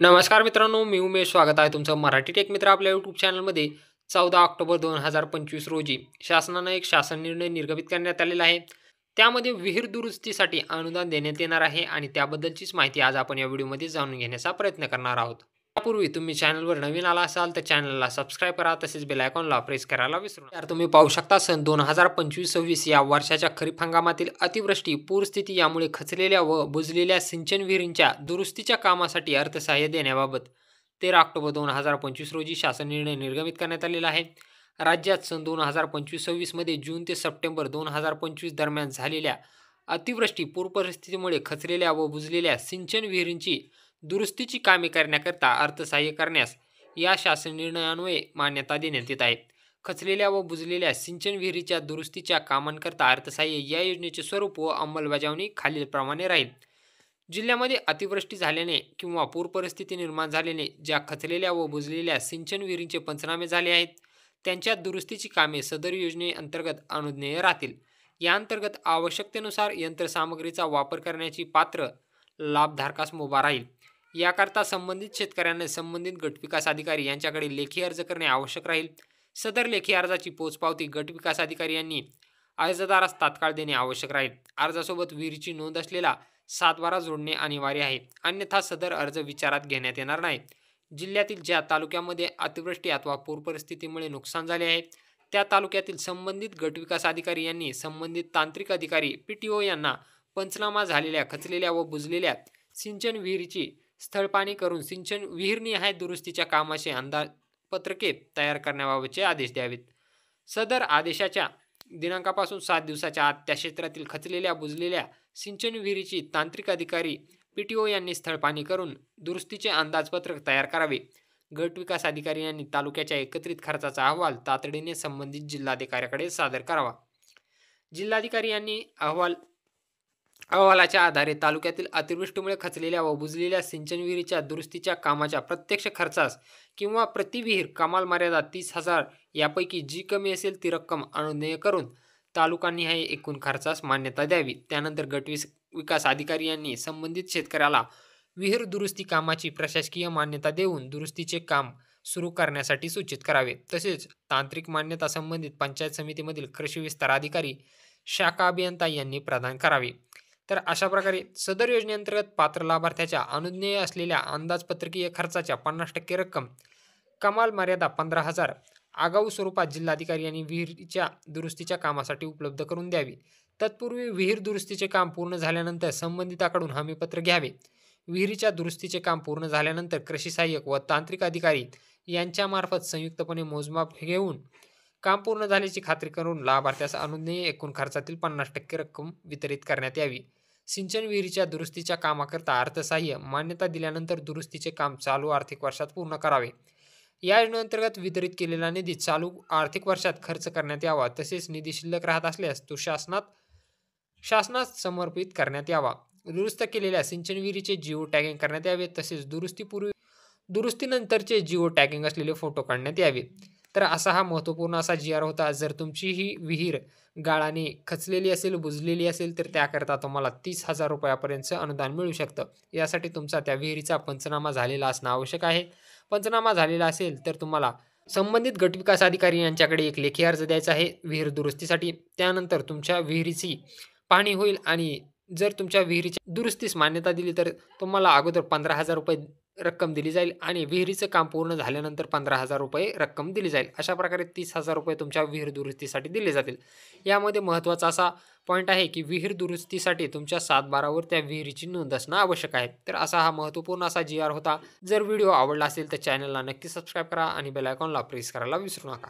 नमस्कार मित्रांनो, मी उमेश. स्वागत आहे तुमचं मराठी टेक मित्र आपल्या यूट्यूब चॅनलमध्ये. 14 ऑक्टोबर 2025 रोजी शासनानं एक शासन निर्णय निर्गमित करण्यात आलेला आहे. त्यामध्ये विहीर दुरुस्तीसाठी अनुदान देण्यात येणार आहे आणि त्याबद्दलचीच माहिती आज आपण या व्हिडिओमध्ये जाणून घेण्याचा प्रयत्न करणार आहोत. त्यापूर्वी तुम्ही चॅनलवर नवीन आला असाल तर चॅनलला सबस्क्राईब करा, तसेच बेल आयकॉनला प्रेस करायला विसरू नका. तुम्ही पाहू शकता, सन 2025-26 या वर्षाच्या खरीप हंगामातील अतिवृष्टी, पूरस्थिती यामुळे खचलेल्या व बुजलेल्या सिंचन विहिरींच्या दुरुस्तीच्या कामासाठी अर्थसहाय्य देण्याबाबत 13 ऑक्टोबर 2025 रोजी शासन निर्णय निर्गमित करण्यात आलेला आहे. राज्यात सन 2025-26 मध्ये जून ते सप्टेंबर 2025 दरम्यान झालेल्या अतिवृष्टी, पूर परिस्थितीमुळे खचलेल्या व बुजलेल्या सिंचन विहिरींची दुरुस्तीची कामे करण्याकरता अर्थसहाय्य करण्यास या शासन निर्णयान्वये मान्यता देण्यात येत आहे. खचलेल्या व बुजलेल्या सिंचन विहिरीच्या दुरुस्तीच्या कामांकरता अर्थसहाय्य या योजनेचे स्वरूप व अंमलबजावणी खालीलप्रमाणे राहील. जिल्ह्यामध्ये अतिवृष्टी झाल्याने किंवा पूर परिस्थिती निर्माण झाल्याने ज्या खचलेल्या व बुजलेल्या सिंचन विहिरींचे पंचनामे झाले आहेत, त्यांच्या दुरुस्तीची कामे सदर योजनेअंतर्गत अनुज्ञेय राहतील. या अंतर्गत आवश्यकतेनुसार यंत्रसामग्रीचा वापर करण्याची पात्र लाभधारकास मुभा राहील. याकरता संबंधित शेतकऱ्यांना संबंधित गटविकास अधिकारी यांच्याकडे लेखी अर्ज करणे आवश्यक राहील. सदर लेखी अर्जाची पोचपावती गटविकास अधिकारी यांनी अर्जदारास तात्काळ देणे आवश्यक राहील. अर्जासोबत विहिरीची नोंद असलेला सातबारा जोडणे अनिवार्य आहे, अन्यथा सदर अर्ज विचारात घेण्यात येणार नाही. जिल्ह्यातील ज्या तालुक्यामध्ये अतिवृष्टी अथवा पूर परिस्थितीमुळे नुकसान झाले आहे, त्या तालुक्यातील संबंधित गटविकास अधिकारी यांनी संबंधित तांत्रिक अधिकारी PTO यांना पंचनामा झालेल्या खचलेल्या व बुजलेल्या सिंचन विहिरीची स्थळपाहणी करून सिंचन विहीरनिहाय दुरुस्तीच्या कामाचे अंदाजपत्रके तयार करण्याबाबतचे आदेश द्यावेत. सदर आदेशाच्या दिनांकापासून 7 दिवसाच्या आत त्या क्षेत्रातील खचलेल्या बुजलेल्या सिंचन विहिरीची तांत्रिक अधिकारी PTO यांनी स्थळपाहणी करून दुरुस्तीचे अंदाजपत्रक तयार करावे. गट विकास अधिकारी यांनी तालुक्याच्या एकत्रित खर्चाचा अहवाल तातडीने संबंधित जिल्हाधिकाऱ्याकडे सादर करावा. जिल्हाधिकारी यांनी अहवालाच्या आधारे तालुक्यातील अतिवृष्टीमुळे खचलेल्या व बुजलेल्या सिंचन विहिरीच्या दुरुस्तीच्या कामाच्या प्रत्यक्ष खर्चास किंवा प्रति विहीर कमाल मर्यादा 30,000 यापैकी जी कमी असेल ती रक्कम अनुज्ञेय करून तालुकानिहाय एकूण खर्चास मान्यता द्यावी. त्यानंतर गट विकास अधिकारी यांनी संबंधित शेतकऱ्याला विहीर दुरुस्ती कामाची प्रशासकीय मान्यता देऊन दुरुस्तीचे काम सुरू करण्यासाठी सूचित करावे. तसेच तांत्रिक मान्यता संबंधित पंचायत समितीमधील कृषी विस्तार अधिकारी, शाखा अभियंता यांनी प्रदान करावी. तर अशा प्रकारे सदर योजनेअंतर्गत पात्र लाभार्थ्याच्या अनुज्ञेय असलेल्या अंदाजपत्रकीय खर्चाच्या 50% रक्कम कमाल मर्यादा 15,000 आगाऊ स्वरूपात जिल्हाधिकारी यांनी विहिरीच्या दुरुस्तीच्या कामासाठी उपलब्ध करून द्यावी. तत्पूर्वी विहीर दुरुस्तीचे काम पूर्ण झाल्यानंतर संबंधिताकडून हमीपत्र घ्यावे. विहिरीच्या दुरुस्तीचे काम पूर्ण झाल्यानंतर कृषी सहाय्यक व तांत्रिक अधिकारी यांच्यामार्फत संयुक्तपणे मोजमाप घेऊन काम पूर्ण झाल्याची खात्री करून लाभार्थ्यास अनुज्ञेय एकूण खर्चातील 50% रक्कम वितरित करण्यात यावी. सिंचन विहिरीच्या दुरुस्तीच्या कामाकरता अर्थसहाय्य मान्यता दिल्यानंतर दुरुस्तीचे काम चालू आर्थिक वर्षात पूर्ण करावे. या योजनेअंतर्गत वितरित केलेला निधी चालू आर्थिक वर्षात खर्च करण्यात यावा. तसेच निधी शिल्लक राहत असल्यास तो शासनास समर्पित करण्यात यावा. दुरुस्त केलेल्या सिंचन विहिरीचे जिओ टॅगिंग करण्यात यावे. तसेच दुरुस्तीनंतरचे जिओ टॅगिंग असलेले फोटो काढण्यात यावे. तर असा हा महत्त्वपूर्ण असा GR होता. जर तुमची ही विहीर गाळाने खचलेली असेल, बुजलेली असेल तर त्याकरता तुम्हाला 30,000 रुपयापर्यंतचं अनुदान मिळू शकतं. यासाठी तुमचा त्या विहिरीचा पंचनामा झालेला असणं आवश्यक आहे. पंचनामा झालेला असेल तर तुम्हाला संबंधित गटविकास अधिकारी यांच्याकडे एक लेखी अर्ज द्यायचा आहे विहीर दुरुस्तीसाठी. त्यानंतर तुमच्या विहिरीची पाहणी होईल आणि जर तुमच्या विहिरीच्या दुरुस्तीस मान्यता दिली तर तुम्हाला अगोदर 15,000 रुपये रक्कम दिली जाईल आणि विहिरीचं काम पूर्ण झाल्यानंतर 15,000 रुपये रक्कम दिली जाईल. अशा प्रकारे 30,000 रुपये तुमच्या विहीर दुरुस्तीसाठी दिले जातील. यामध्ये महत्त्वाचा असा पॉईंट आहे की विहीर दुरुस्तीसाठी तुमच्या 7/12वर त्या विहिरीची नोंद असणं आवश्यक आहे. तर असा हा महत्त्वपूर्ण असा GR होता. जर व्हिडिओ आवडला असेल तर चॅनलला नक्की सबस्क्राईब करा आणि बेल आयकॉनला प्रेस करायला विसरू नका.